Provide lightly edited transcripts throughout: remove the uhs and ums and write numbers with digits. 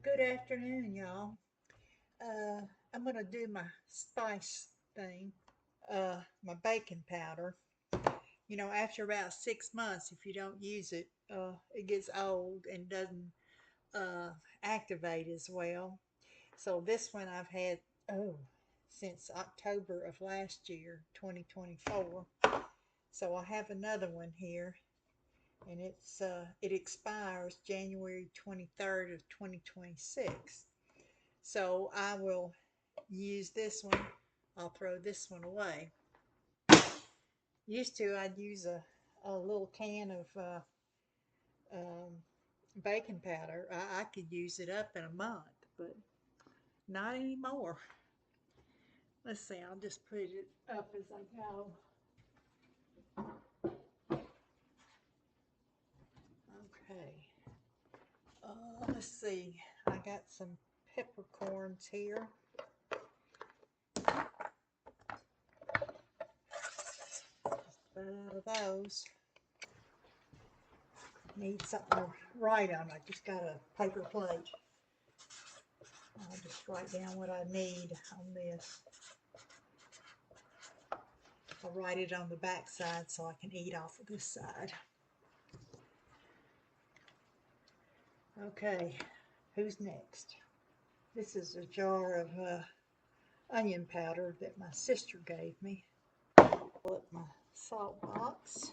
Good afternoon, y'all. Uh, I'm gonna do my spice thing, my baking powder. After about 6 months, if you don't use it, it gets old and doesn't uh, activate as well. So this one I've had since October of last year, 2024. So I have another one here, and it expires January 23rd of 2026. So I will use this one. I'll throw this one away. Used to, I'd use a little can of um, baking powder. I could use it up in a month, but not anymore. Let's see, I'll just put it up as I go. Okay. Let's see. I got some peppercorns here. Out of those. Need something to write on. I just got a paper plate. I'll just write down what I need on this. I'll write it on the back side so I can eat off of this side. Okay, who's next? This is a jar of onion powder that my sister gave me. Pull up my salt box.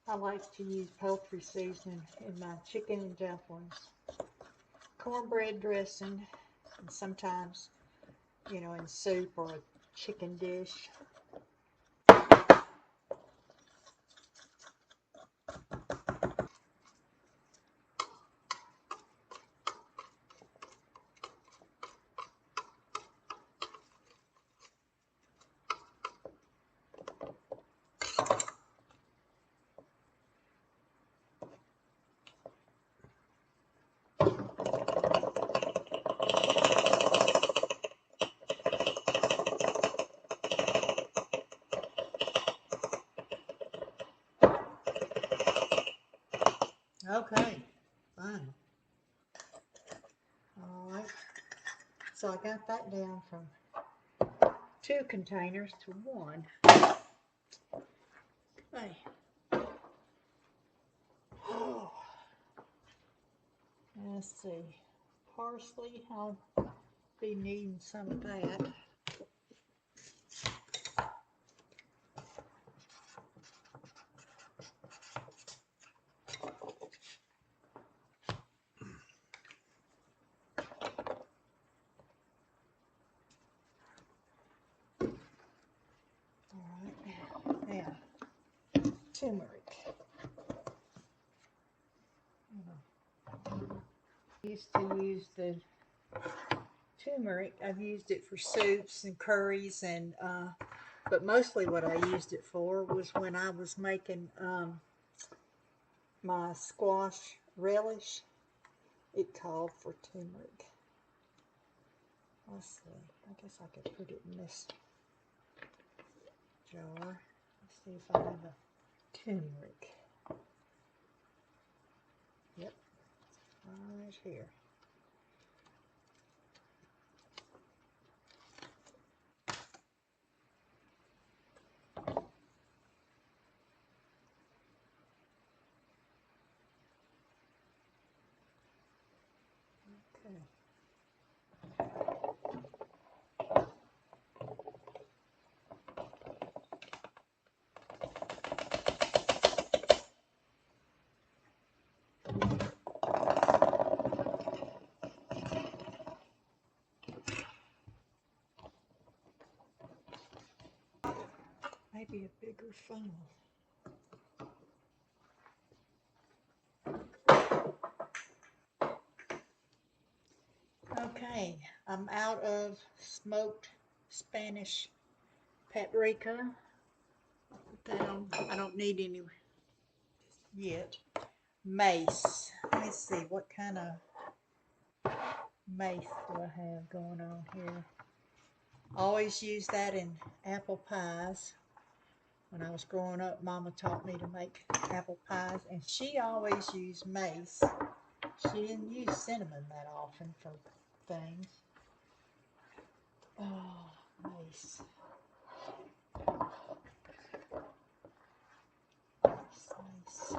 I like to use poultry seasoning in my chicken and dumplings, cornbread dressing, and sometimes, in soup or a chicken dish. Okay, fine. All right, so I got that down from 2 containers to one. Hey. Oh, let's see. Parsley, I'll be needing some of that. All right, now turmeric. I used to use the turmeric. I've used it for soups and curries, and but mostly what I used it for was when I was making my squash relish. It called for turmeric. Let's see. I guess I could put it in this jar. Let's see if I have a turmeric. Yep, right here. Okay. Maybe a bigger funnel. Okay, I'm out of smoked Spanish paprika. Put that on. I don't need any yet. Mace. Let me see, what kind of mace do I have going on here? I always use that in apple pies. When I was growing up, Mama taught me to make apple pies, and she always used mace. She didn't use cinnamon that often for things. Oh, mace. Mace.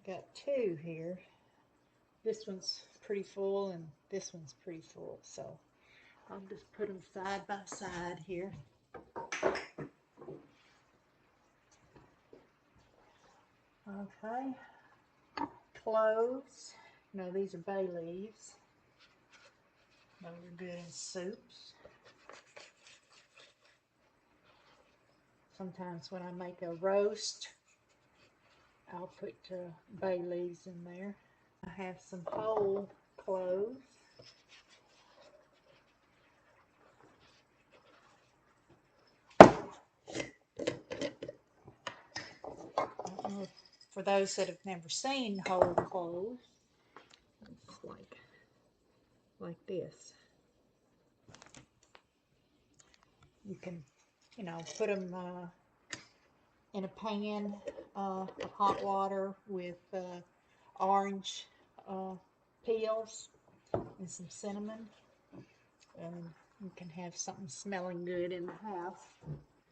Got two here. This one's pretty full and this one's pretty full, so I'll just put them side by side here. Okay. Cloves. No, these are bay leaves. Those are good in soups. Sometimes when I make a roast, I'll put bay leaves in there. I have some whole cloves. For those that have never seen whole cloves, it's like this. You can, put them in a pan of hot water with orange peels and some cinnamon, and you can have something smelling good in the house.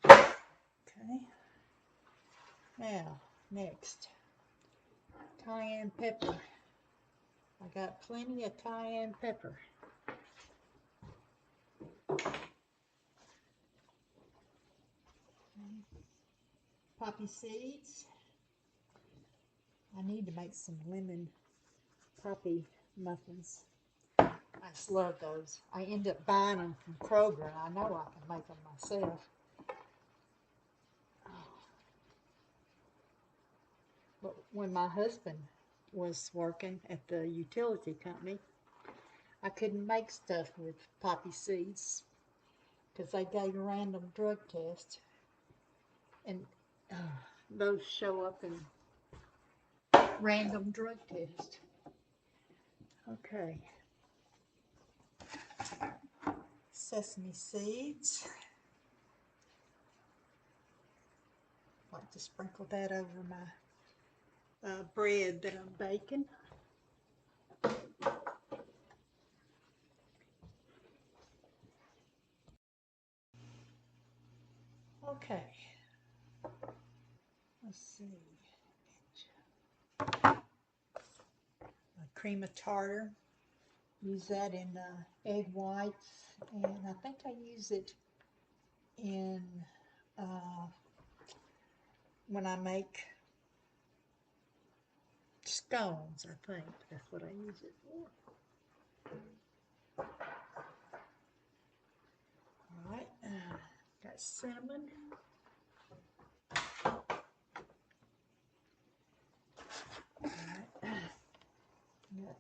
Okay. Now, next, cayenne pepper. I got plenty of cayenne pepper. Poppy seeds. I need to make some lemon poppy muffins. I just love those. I end up buying them from Kroger, and I know I can make them myself. But when my husband was working at the utility company, I couldn't make stuff with poppy seeds because they gave a random drug test, and those show up in random drug test. Okay. Sesame seeds. I like to sprinkle that over my bread that I'm baking. Okay. Let's see. Cream of tartar. Use that in egg whites, and I think I use it in when I make scones. I think that's what I use it for. All right, got cinnamon. All right, got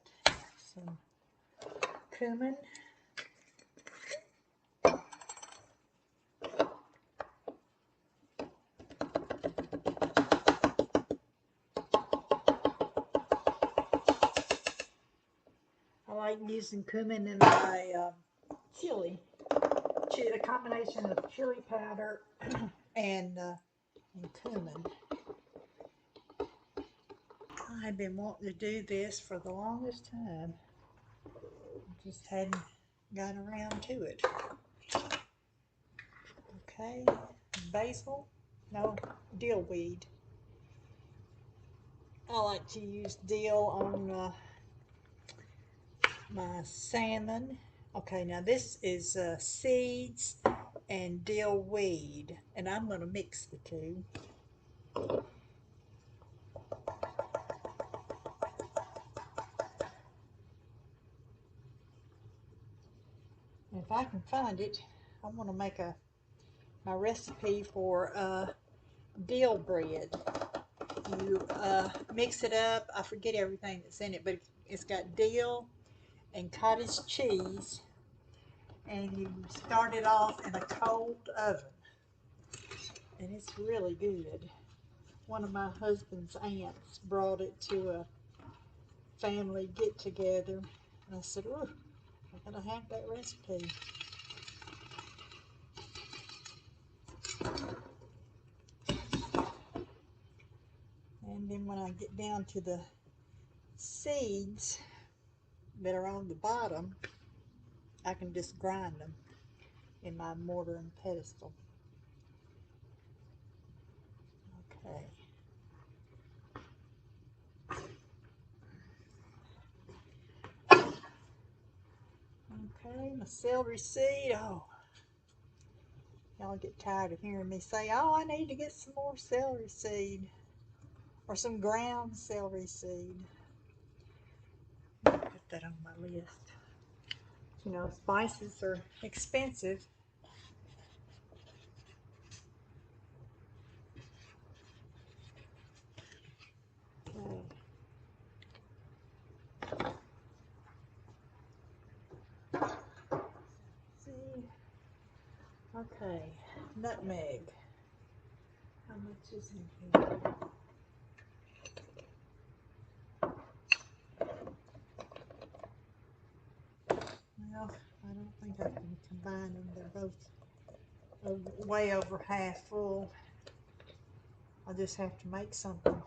some cumin. I like using cumin in my chili. A combination of chili powder and cumin. I've been wanting to do this for the longest time. Just hadn't got around to it. Okay, basil, no, dill weed. I like to use dill on my salmon. Okay, now this is seeds and dill weed, and I'm going to mix the two. If I can find it, I want to make my recipe for dill bread. You mix it up. I forget everything that's in it, but it's got dill and cottage cheese and you start it off in a cold oven, and it's really good. One of my husband's aunts brought it to a family get together, and I said, "Oh, I gotta have that recipe." And then when I get down to the seeds that are on the bottom, I can just grind them in my mortar and pestle. Okay. Okay, my celery seed. Oh, y'all get tired of hearing me say, "Oh, I need to get some more celery seed or some ground celery seed." Put that on my list. You know, spices are expensive. Okay. See, okay, nutmeg. How much is in here? Well, I don't think I can combine them. They're both way over half full. I just have to make something.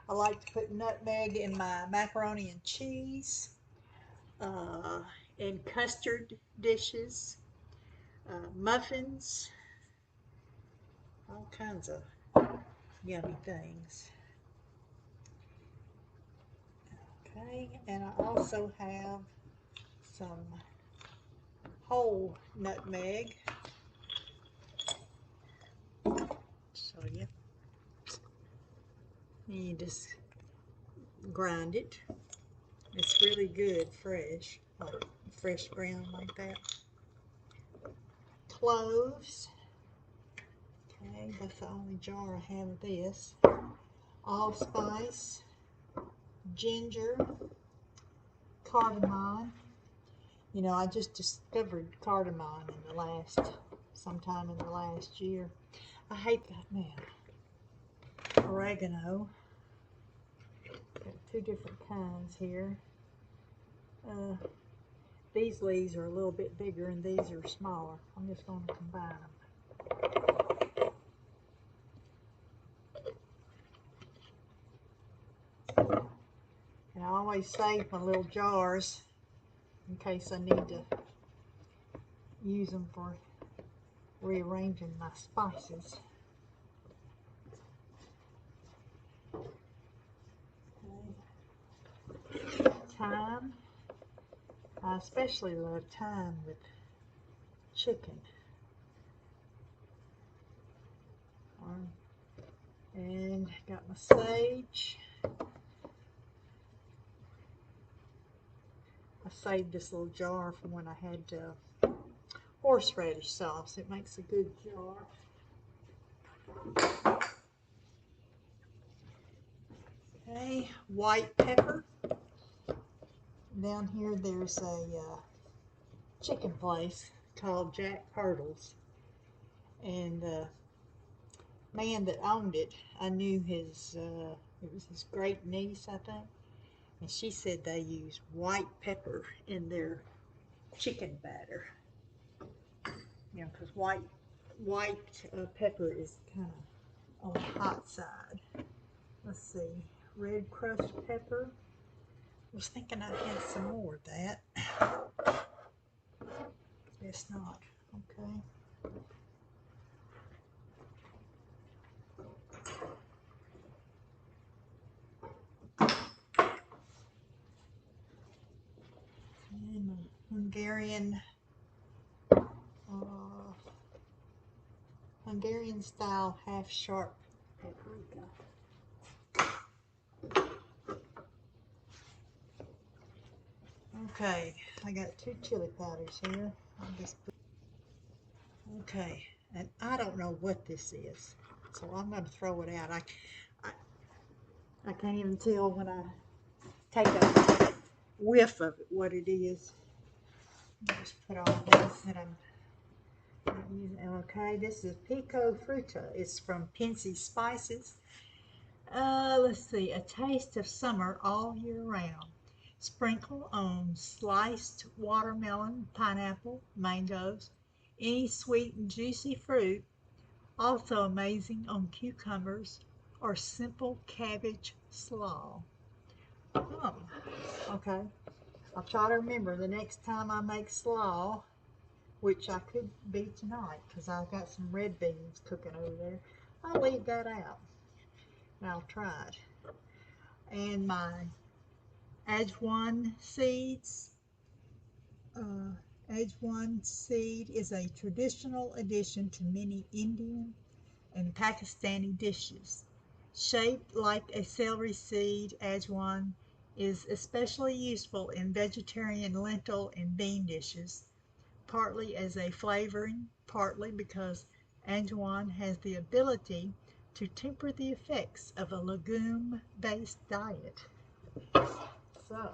I like to put nutmeg in my macaroni and cheese, in custard dishes, muffins, all kinds of yummy things. Okay, and I also have some whole nutmeg. So yeah, you just grind it. It's really good fresh, like fresh ground like that. Cloves. Okay, that's the only jar I have of this. Allspice, ginger, cardamom. You know, I just discovered cardamom sometime in the last year. I hate that now. Oregano. Got two different kinds here. These leaves are a little bit bigger and these are smaller. I'm just going to combine them. And I always save my little jars in case I need to use them for rearranging my spices. Okay. Thyme. I especially love thyme with chicken. And got my sage. I saved this little jar from when I had horseradish sauce. It makes a good jar. Okay, white pepper. Down here there's a chicken place called Jack Purtle's, and the man that owned it, I knew it was his great niece, I think, and she said they use white pepper in their chicken batter. You know, because white pepper is kind of on the hot side. Let's see, red crushed pepper. I was thinking I had some more of that. Guess not. Okay. And Hungarian style half sharp paprika. Okay, I got 2 chili powders here. Okay, and I don't know what this is, so I'm going to throw it out. I can't even tell when I take a whiff of it what it is. Just put all this that I'm using. Okay, this is Pico Fruta. It's from Pensy Spices. Let's see. A taste of summer all year round. Sprinkle on sliced watermelon, pineapple, mangoes, any sweet and juicy fruit. Also amazing on cucumbers or simple cabbage slaw. Oh, okay. I'll try to remember the next time I make slaw, which I could be tonight because I've got some red beans cooking over there. I'll leave that out and I'll try it. And my Ajwan seeds. Ajwan seed is a traditional addition to many Indian and Pakistani dishes. Shaped like a celery seed, ajwan is especially useful in vegetarian lentil and bean dishes, partly as a flavoring, partly because ajwan has the ability to temper the effects of a legume-based diet. So,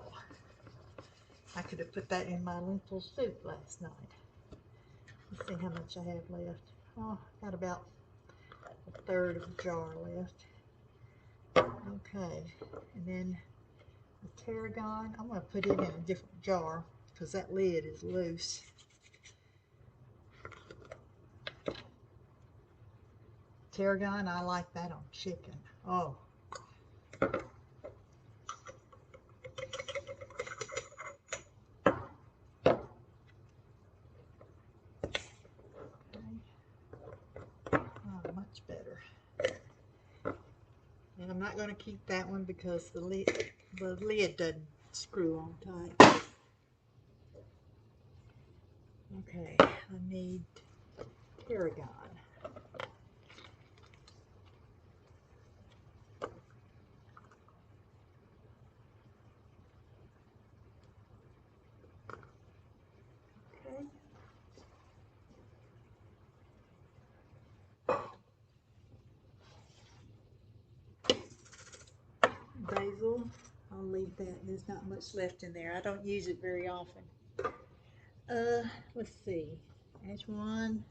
I could have put that in my lentil soup last night. Let's see how much I have left. Oh, got about a third of a jar left. Okay, and then the tarragon, I'm going to put it in a different jar because that lid is loose. Tarragon, I like that on chicken. Oh. Oh, much better. And I'm not going to keep that one because the lid doesn't screw on tight. Okay, I need tarragon. Okay. Basil, I'll leave that. There's not much left in there. I don't use it very often. Let's see. Add one.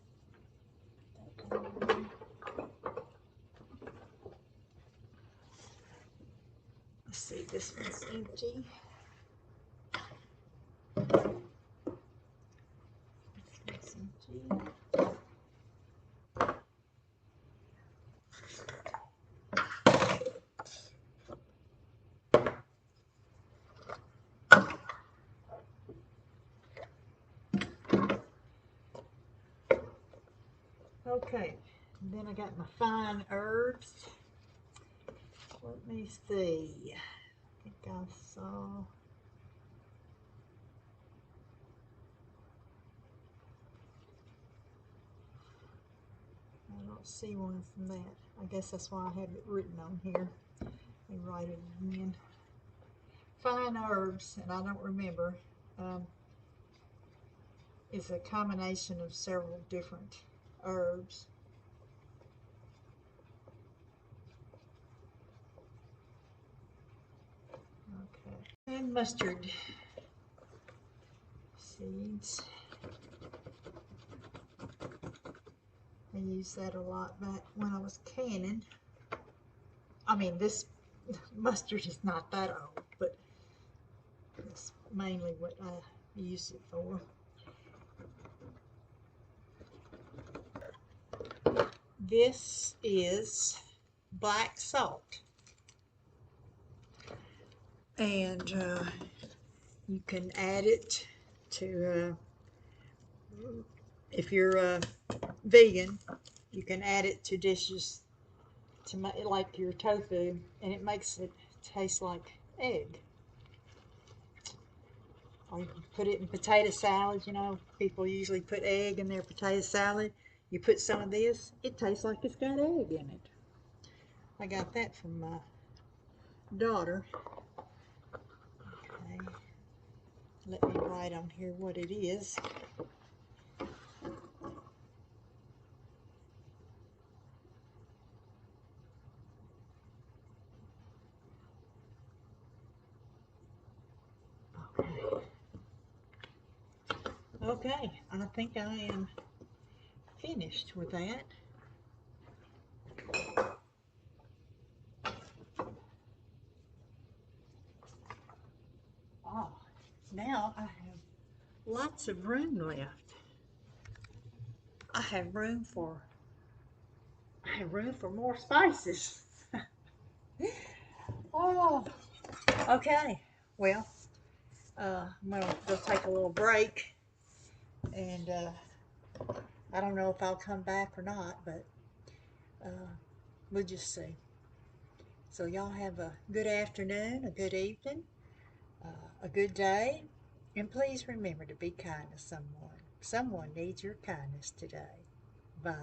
Let's see, this one's empty. This one's empty. Okay, and then I got my fine herbs. Let me see. I think I saw. I don't see one from that. I guess that's why I have it written on here. Let me write it again. Fine herbs, and I don't remember. Is a combination of several different herbs. Okay, and mustard seeds. I used that a lot back when I was canning. I mean, this mustard is not that old, but that's mainly what I use it for. This is black salt, and you can add it to, if you're vegan, you can add it to dishes to make like your tofu, and it makes it taste like egg. Or you can put it in potato salad. You know, people usually put egg in their potato salad. You put some of this, it tastes like it's got egg in it. I got that from my daughter. Okay. Let me write on here what it is. Okay. Okay, I think I am finished with that. Oh, now I have lots of room left. I have room for I have room for more spices. Oh, okay. Well, I'm gonna go take a little break, and I don't know if I'll come back or not, but uh, we'll just see. So y'all have a good afternoon, a good evening, a good day, and please remember to be kind to someone. Someone needs your kindness today. Bye.